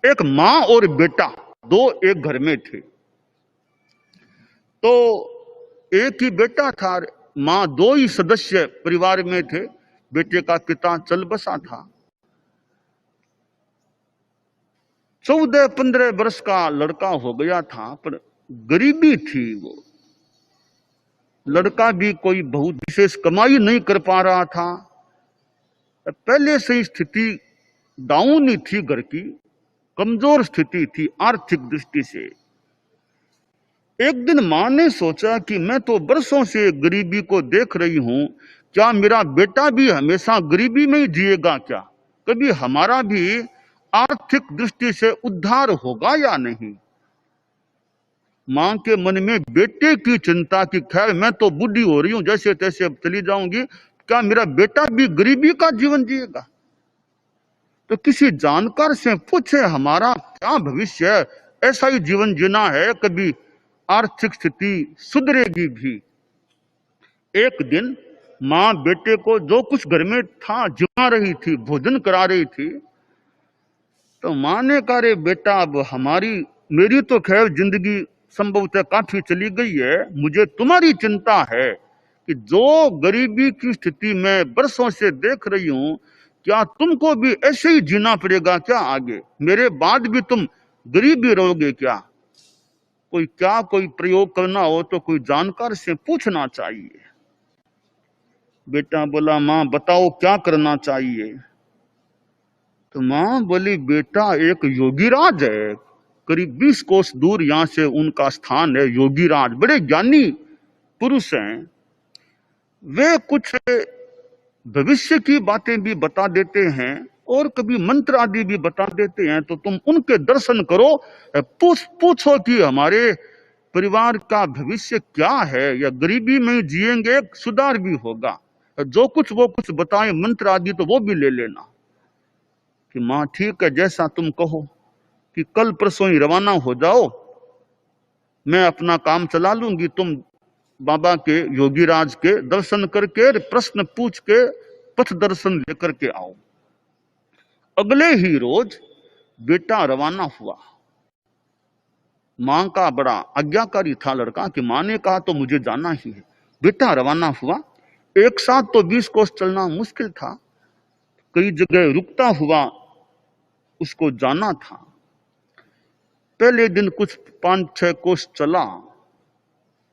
एक माँ और बेटा दो एक घर में थे। तो एक ही बेटा था, माँ दो ही सदस्य परिवार में थे। बेटे का पिता चल बसा था। 14-15 वर्ष का लड़का हो गया था, पर गरीबी थी। वो लड़का भी कोई बहुत विशेष कमाई नहीं कर पा रहा था। पहले से ही स्थिति डाउन ही थी, घर की कमजोर स्थिति थी आर्थिक दृष्टि से। एक दिन मां ने सोचा कि मैं तो बरसों से गरीबी को देख रही हूं, क्या मेरा बेटा भी हमेशा गरीबी में ही जिएगा? क्या कभी हमारा भी आर्थिक दृष्टि से उद्धार होगा या नहीं? मां के मन में बेटे की चिंता कि खैर मैं तो बूढ़ी हो रही हूं, जैसे तैसे अब चली जाऊंगी, क्या मेरा बेटा भी गरीबी का जीवन जिएगा? तो किसी जानकार से पूछे हमारा क्या भविष्य है, ऐसा ही जीवन जीना है, कभी आर्थिक स्थिति सुधरेगी भी। एक दिन मां बेटे को जो कुछ घर में था जिमा रही थी, भोजन करा रही थी। तो मां ने कहा, रे बेटा, अब मेरी तो खैर जिंदगी संभवतः काफी चली गई है, मुझे तुम्हारी चिंता है कि जो गरीबी की स्थिति में बरसों से देख रही हूं, क्या तुमको भी ऐसे ही जीना पड़ेगा क्या? आगे मेरे बाद भी तुम गरीब ही रहोगे क्या? कोई प्रयोग करना हो तो कोई जानकार से पूछना चाहिए। बेटा बोला, मां बताओ क्या करना चाहिए? तो मां बोली, बेटा एक योगीराज है, करीब 20 कोस दूर यहां से उनका स्थान है। योगीराज बड़े ज्ञानी पुरुष हैं, वे कुछ भविष्य की बातें भी बता देते हैं और कभी मंत्र आदि भी बता देते हैं। तो तुम उनके दर्शन करो, पूछो कि हमारे परिवार का भविष्य क्या है, या गरीबी में जिएंगे, सुधार भी होगा। जो कुछ वो कुछ बताएं मंत्र आदि, तो वो भी ले लेना। कि मां ठीक है, जैसा तुम कहो, कि कल परसों ही रवाना हो जाओ, मैं अपना काम चला लूंगी, तुम बाबा के योगीराज के दर्शन करके प्रश्न पूछ के पथ दर्शन लेकर के आओ। अगले ही रोज बेटा रवाना हुआ। मां का बड़ा आज्ञाकारी था लड़का कि मां ने कहा तो मुझे जाना ही है। बेटा रवाना हुआ। एक साथ तो 20 कोस चलना मुश्किल था, कई जगह रुकता हुआ उसको जाना था। पहले दिन कुछ 5-6 कोस चला,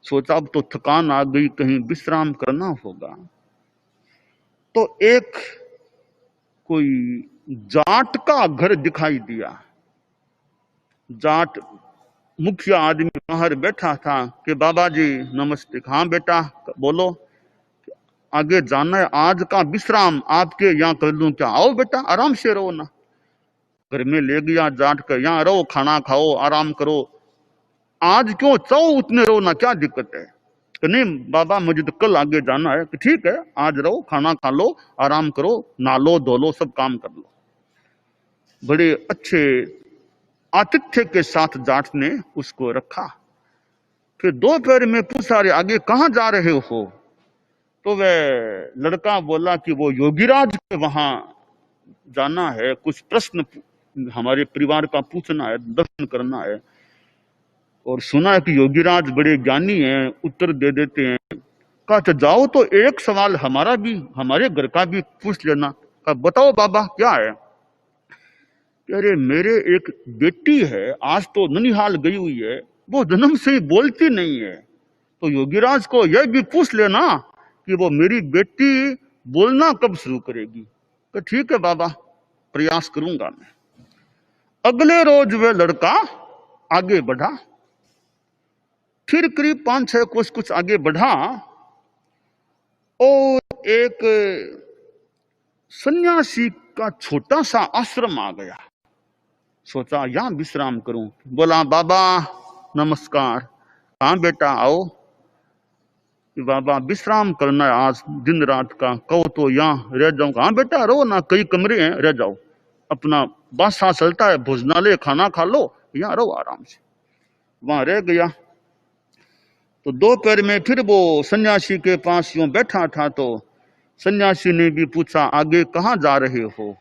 सोचा अब तो थकान आ गई, कहीं विश्राम करना होगा। तो एक कोई जाट का घर दिखाई दिया। जाट मुखिया आदमी बाहर बैठा था कि बाबा जी नमस्ते। हाँ बेटा बोलो, आगे जाना है, आज का विश्राम आपके यहाँ कर लूं क्या? आओ बेटा आराम से रहो ना। घर में ले गया जाट का, यहाँ रहो, खाना खाओ, आराम करो, आज क्यों चाहो उतने रहो ना, क्या दिक्कत है? कि नहीं बाबा मुझे तो कल आगे जाना है। कि ठीक है, आज रहो, खाना खा लो, आराम करो, नहा लो, धो लो, सब काम कर लो। बड़े अच्छे आतिथ्य के साथ जाट ने उसको रखा। फिर दोपहर में पूछा, रे आगे कहाँ जा रहे हो? तो वह लड़का बोला कि वो योगीराज के वहां जाना है, कुछ प्रश्न हमारे परिवार का पूछना है, दर्शन करना है, और सुना है कि योगीराज बड़े ज्ञानी हैं, उत्तर दे देते हैं। कहा अच्छा जाओ, तो एक सवाल हमारा भी, हमारे घर का भी पूछ लेना। कहा बताओ बाबा क्या है? अरे मेरे एक बेटी है, आज तो ननिहाल गई हुई है, वो जन्म से ही बोलती नहीं है, तो योगीराज को यह भी पूछ लेना कि वो मेरी बेटी बोलना कब शुरू करेगी। तो ठीक है बाबा, प्रयास करूंगा मैं। अगले रोज वह लड़का आगे बढ़ा, फिर करीब 5-6 कोस कुछ आगे बढ़ा और एक सन्यासी का छोटा सा आश्रम आ गया। सोचा यहां विश्राम करूं। बोला बाबा नमस्कार। कहां बेटा आओ? बाबा विश्राम करना है आज दिन रात का, कहो तो यहाँ रह जाऊं। कहां बेटा रहो ना, कई कमरे हैं, रह जाओ, अपना बासा चलता है, भोजनालय, खाना खा लो, यहाँ रहो आराम से। वहां रह गया। तो दोपहर में फिर वो सन्यासी के पास यूं बैठा था, तो सन्यासी ने भी पूछा आगे कहाँ जा रहे हो?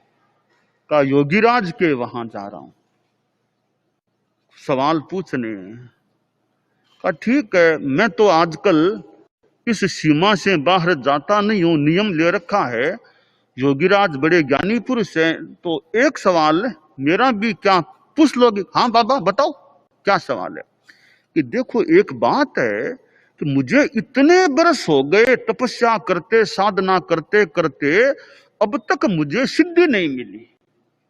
कहा योगीराज के वहां जा रहा हूं। सवाल पूछने। कहा ठीक है, मैं तो आजकल इस सीमा से बाहर जाता नहीं हूं, नियम ले रखा है। योगीराज बड़े ज्ञानी पुरुष हैं, तो एक सवाल मेरा भी क्या पूछ लोगे? हाँ बाबा बताओ, क्या सवाल है? कि देखो, एक बात है कि मुझे इतने बरस हो गए तपस्या करते, साधना करते करते, अब तक मुझे सिद्धि नहीं मिली।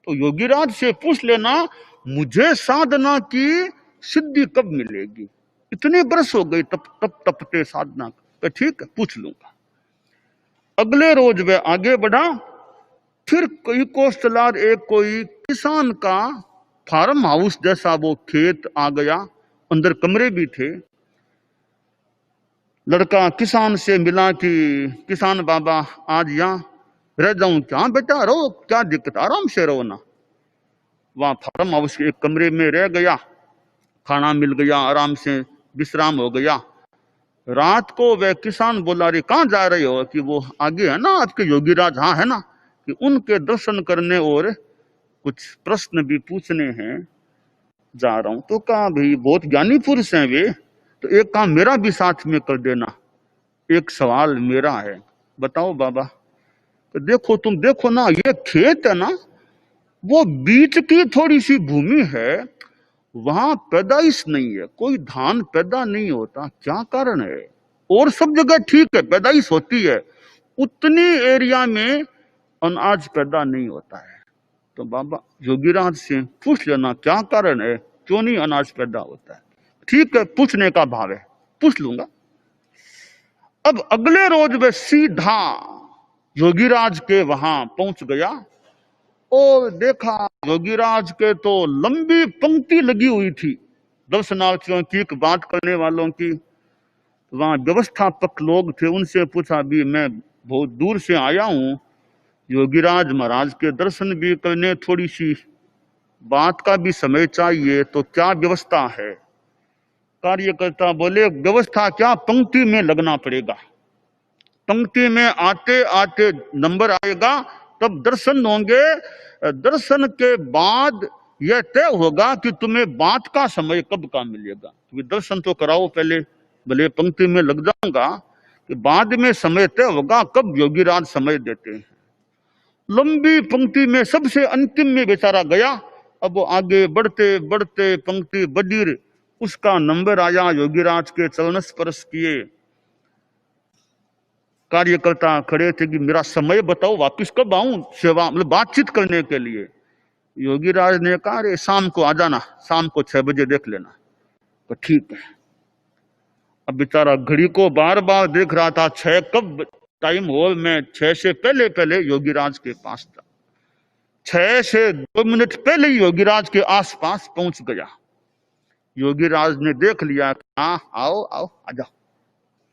तो योगीराज से पूछ लेना, मुझे साधना की सिद्धि कब मिलेगी? इतने बरस हो गए तप तपते साधना। तो ठीक है, पूछ लूंगा। अगले रोज वह आगे बढ़ा। फिर कई कोस चला, एक कोई किसान का फार्म हाउस जैसा वो खेत आ गया, अंदर कमरे भी थे। लड़का किसान से मिला कि किसान बाबा आज यहाँ रह जाऊं क्या? बेटा रहो, क्या दिक्कत, आराम से रहो ना। वहां फार्म हाउस के एक कमरे में रह गया, खाना मिल गया, आराम से विश्राम हो गया। रात को वह किसान बोला, रे कहाँ जा रहे हो? कि वो आगे है ना आपके योगीराज, हाँ है ना, कि उनके दर्शन करने और कुछ प्रश्न भी पूछने हैं, जा रहा हूं। तो कहा भाई बहुत ज्ञानी पुरुष हैं वे, तो एक काम मेरा भी साथ में कर देना, एक सवाल मेरा है। बताओ बाबा। तो देखो, तुम देखो ना, ये खेत है ना, वो बीच की थोड़ी सी भूमि है, वहां पैदाइश नहीं है, कोई धान पैदा नहीं होता, क्या कारण है? और सब जगह ठीक है, पैदाइश होती है, उतनी एरिया में अनाज पैदा नहीं होता है। तो बाबा योगीराज से पूछ लेना क्या कारण है, क्यों नहीं अनाज पैदा होता है? ठीक है, पूछने का भाव है, पूछ लूंगा। अब अगले रोज वह सीधा योगीराज के वहां पहुंच गया और देखा योगीराज के तो लंबी पंक्ति लगी हुई थी दर्शनार्थियों की, बात करने वालों की। वहां व्यवस्थापक लोग थे, उनसे पूछा भी मैं बहुत दूर से आया हूं, योगीराज महाराज के दर्शन भी करने, थोड़ी सी बात का भी समय चाहिए, तो क्या व्यवस्था है? कार्यकर्ता बोले, व्यवस्था क्या, पंक्ति में लगना पड़ेगा, पंक्ति में आते आते नंबर आएगा, तब दर्शन होंगे। दर्शन के बाद यह तय होगा कि तुम्हें बात का समय कब का मिलेगा। दर्शन तो कराओ पहले, भले पंक्ति में लग जाऊंगा, कि बाद में समय तय होगा कब योगीराज समय देते हैं। लंबी पंक्ति में सबसे अंतिम में बेचारा गया। अब वो आगे बढ़ते बढ़ते पंक्ति बदीर, उसका नंबर आया, योगीराज के चरण स्पर्श किए। कार्यकर्ता खड़े थे कि मेरा समय बताओ, वापिस कब आऊं सेवा, मतलब बातचीत करने के लिए। योगीराज ने कहा, अरे शाम को आ जाना, शाम को 6 बजे देख लेना। तो ठीक है। अब बेचारा घड़ी को बार बार देख रहा था, 6 कब टाइम हो, मैं 6 से पहले पहले योगीराज के पास था। 6 से 2 मिनट पहले ही योगीराज के आसपास पहुंच गया। योगीराज ने देख लिया, हाँ आओ आओ आ जाओ,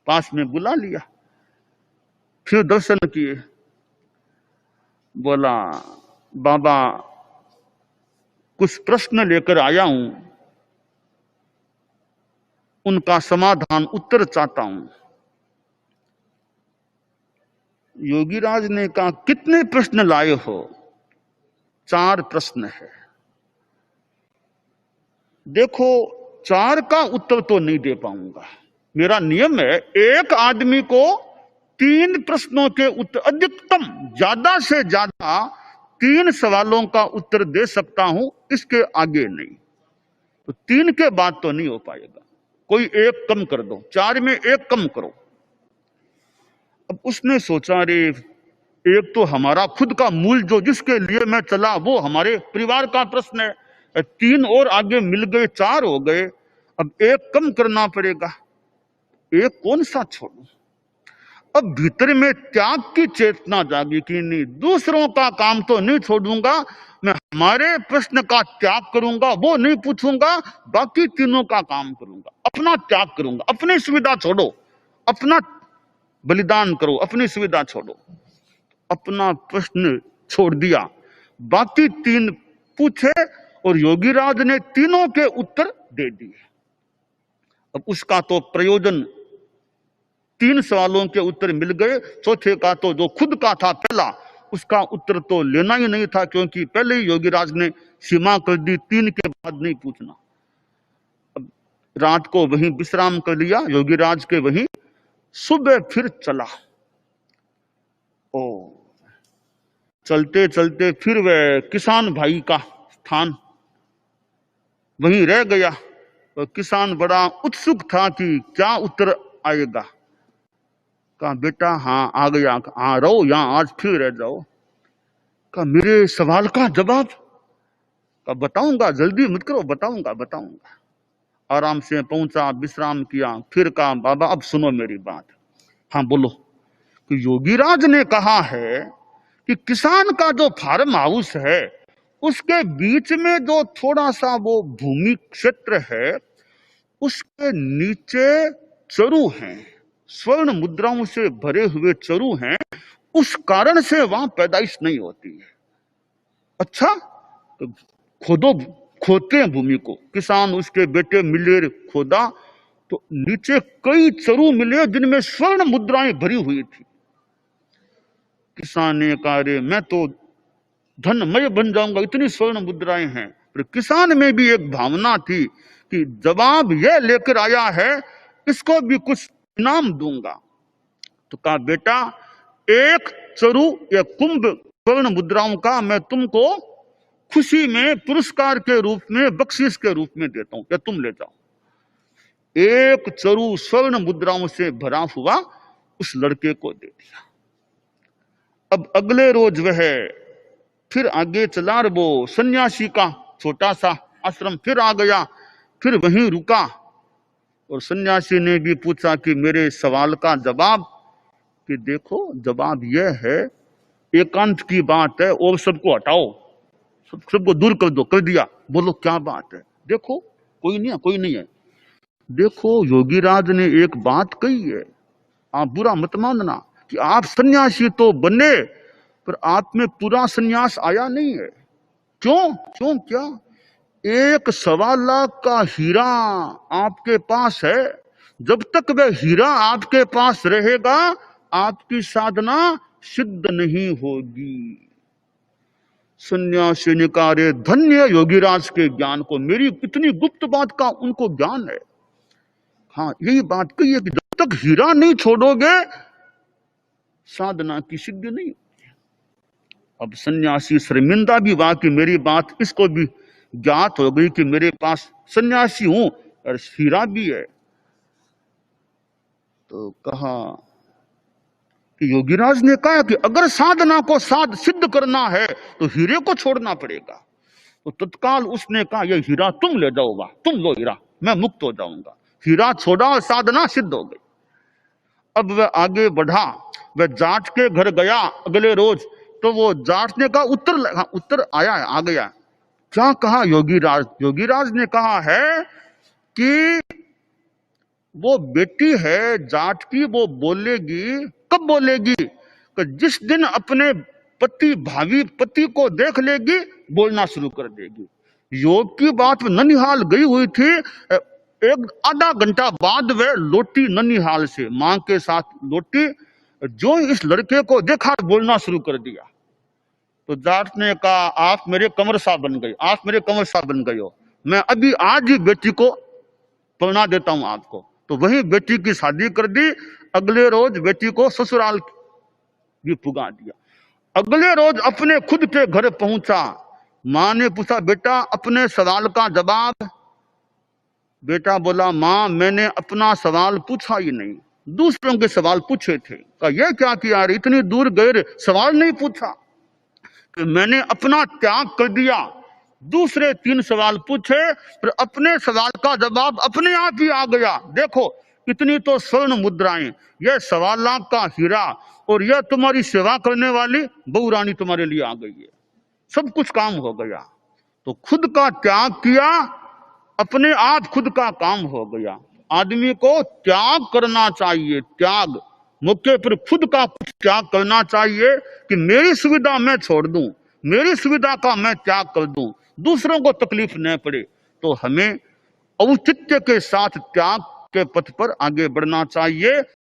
पास में बुला लिया। फिर दर्शन किए। बोला, बाबा कुछ प्रश्न लेकर आया हूं, उनका समाधान उत्तर चाहता हूं। योगीराज ने कहा, कितने प्रश्न लाए हो? 4 प्रश्न है। देखो, 4 का उत्तर तो नहीं दे पाऊंगा, मेरा नियम है एक आदमी को 3 प्रश्नों के उत्तर, अधिकतम ज्यादा से ज्यादा 3 सवालों का उत्तर दे सकता हूं, इसके आगे नहीं। तो 3 के बाद तो नहीं हो पाएगा, कोई एक कम कर दो, 4 में एक कम करो। अब उसने सोचा, रे एक तो हमारा खुद का मूल जो जिसके लिए मैं चला, वो हमारे परिवार का प्रश्न है, 3 और आगे मिल गए, 4 हो गए, अब एक कम करना पड़ेगा, एक कौन सा छोड़ूं? अब भीतर में त्याग की चेतना जागी कि नहीं, दूसरों का काम तो नहीं छोड़ूंगा, मैं हमारे प्रश्न का त्याग करूंगा, वो नहीं पूछूंगा, बाकी तीनों का काम करूंगा, अपना त्याग करूंगा, अपनी सुविधा छोड़ो, अपना बलिदान करो, अपनी सुविधा छोड़ो। अपना प्रश्न छोड़ दिया, बाकी 3 पूछे और योगीराज ने तीनों के उत्तर दे दिए। अब उसका तो प्रयोजन, 3 सवालों के उत्तर मिल गए, चौथे का तो जो खुद का था पहला, उसका उत्तर तो लेना ही नहीं था, क्योंकि पहले ही योगीराज ने सीमा कर दी, 3 के बाद नहीं पूछना। रात को वहीं विश्राम कर लिया योगीराज के वहीं। सुबह फिर चला। ओ चलते चलते फिर वह किसान भाई का स्थान वहीं रह गया। तो किसान बड़ा उत्सुक था कि क्या उत्तर आएगा। कहा बेटा हाँ आ गया। हाँ रहो यहां आज फिर रह जाओ। कहा मेरे सवाल का जवाब। कहा बताऊंगा, जल्दी मत करो, बताऊंगा बताऊंगा। आराम से पहुंचा, विश्राम किया, फिर कहा बाबा अब सुनो मेरी बात। हाँ बोलो। कि योगीराज ने कहा है कि किसान का जो फार्म हाउस है उसके बीच में जो थोड़ा सा वो भूमि क्षेत्र है उसके नीचे चरु हैं, स्वर्ण मुद्राओं से भरे हुए चरु हैं, उस कारण से वहां पैदाइश नहीं होती है। अच्छा तो खोदो, खोदते हैं भूमि को। किसान उसके बेटे मिले, खोदा तो नीचे कई चरु मिले जिनमें स्वर्ण मुद्राएं भरी हुई थी। किसान ने कहा रे मैं तो धनमय बन जाऊंगा, इतनी स्वर्ण मुद्राएं हैं। पर किसान में भी एक भावना थी कि जवाब यह लेकर आया है इसको भी कुछ इनाम दूंगा। तो कहा बेटा एक चरु या कुंभ स्वर्ण मुद्राओं का मैं तुमको खुशी में पुरस्कार के रूप में, बख्शिश के रूप में देता हूं, या तुम ले जाओ। एक चरु स्वर्ण मुद्राओं से भरा हुआ उस लड़के को दे दिया। अब अगले रोज वह फिर आगे चला। वो सन्यासी का छोटा सा आश्रम फिर आ गया, फिर वहीं रुका। और सन्यासी ने भी पूछा कि मेरे सवाल का जवाब। कि देखो जवाब यह है, एकांत की बात है और सबको हटाओ, सबको दूर कर दो। कर दिया। बोलो क्या बात है। देखो कोई नहीं है, कोई नहीं है। देखो योगीराज ने एक बात कही है, आप बुरा मत मानना कि आप सन्यासी तो बने पर आप में पूरा सन्यास आया नहीं है। क्यों क्यों क्या? 1.25 लाख का हीरा आपके पास है। जब तक वह हीरा आपके पास रहेगा आपकी साधना सिद्ध नहीं होगी। सन्यासी ने कहा रे धन्य योगीराज के ज्ञान को, मेरी इतनी गुप्त बात का उनको ज्ञान है। हाँ यही बात कही है कि जब तक हीरा नहीं छोड़ोगे साधना की सिद्धि नहीं। अब सन्यासी शर्मिंदा भी हुआ कि मेरी बात इसको भी ज्ञात हो गई कि मेरे पास सन्यासी हूं और हीरा भी है। तो कहा कि योगीराज ने कहा कि अगर साधना को सिद्ध करना है तो हीरे को छोड़ना पड़ेगा। तो तत्काल उसने कहा यह हीरा तुम ले जाओगा, तुम लो हीरा, मैं मुक्त हो जाऊंगा। हीरा छोड़ा और साधना सिद्ध हो गई। अब वह आगे बढ़ा, वह जाट के घर गया अगले रोज। तो वो जाटने का उत्तर आया, आ गया। क्या कहा योगीराज? योगीराज ने कहा है कि वो बेटी है जाट की, वो बोलेगी। कब बोलेगी? कि जिस दिन अपने पति, भावी पति को देख लेगी बोलना शुरू कर देगी। योग की बात ननिहाल गई हुई थी। एक आधा घंटा बाद वह लौटी ननिहाल से, मां के साथ लौटी। जो इस लड़के को देखा बोलना शुरू कर दिया। तो जाट ने कहा आप मेरे कमर साहब बन गए, आप मेरे कमर साहब बन गए हो, मैं अभी आज ही बेटी को पढ़ना देता हूं आपको। तो वही बेटी की शादी कर दी। अगले रोज बेटी को ससुराल भी पुगा दिया। अगले रोज अपने खुद के घर पहुंचा। मां ने पूछा बेटा अपने सवाल का जवाब। बेटा बोला मां मैंने अपना सवाल पूछा ही नहीं, दूसरों के सवाल पूछे थे। कहा यह क्या किया रे, इतनी दूर गए सवाल नहीं पूछा। कि मैंने अपना त्याग कर दिया, दूसरे 3 सवाल पूछे पर अपने सवाल का जवाब अपने आप ही आ गया। देखो इतनी तो स्वर्ण मुद्राएं, यह 1.25 लाख का हीरा और यह तुम्हारी सेवा करने वाली बहू रानी तुम्हारे लिए आ गई है। सब कुछ काम हो गया। तो खुद का त्याग किया, अपने आप खुद का काम हो गया। आदमी को त्याग करना चाहिए, त्याग मौके पर खुद का कुछ त्याग करना चाहिए कि मेरी सुविधा मैं छोड़ दूं, मेरी सुविधा का मैं त्याग कर दूं, दूसरों को तकलीफ न पड़े। तो हमें औचित्य के साथ त्याग के पथ पर आगे बढ़ना चाहिए।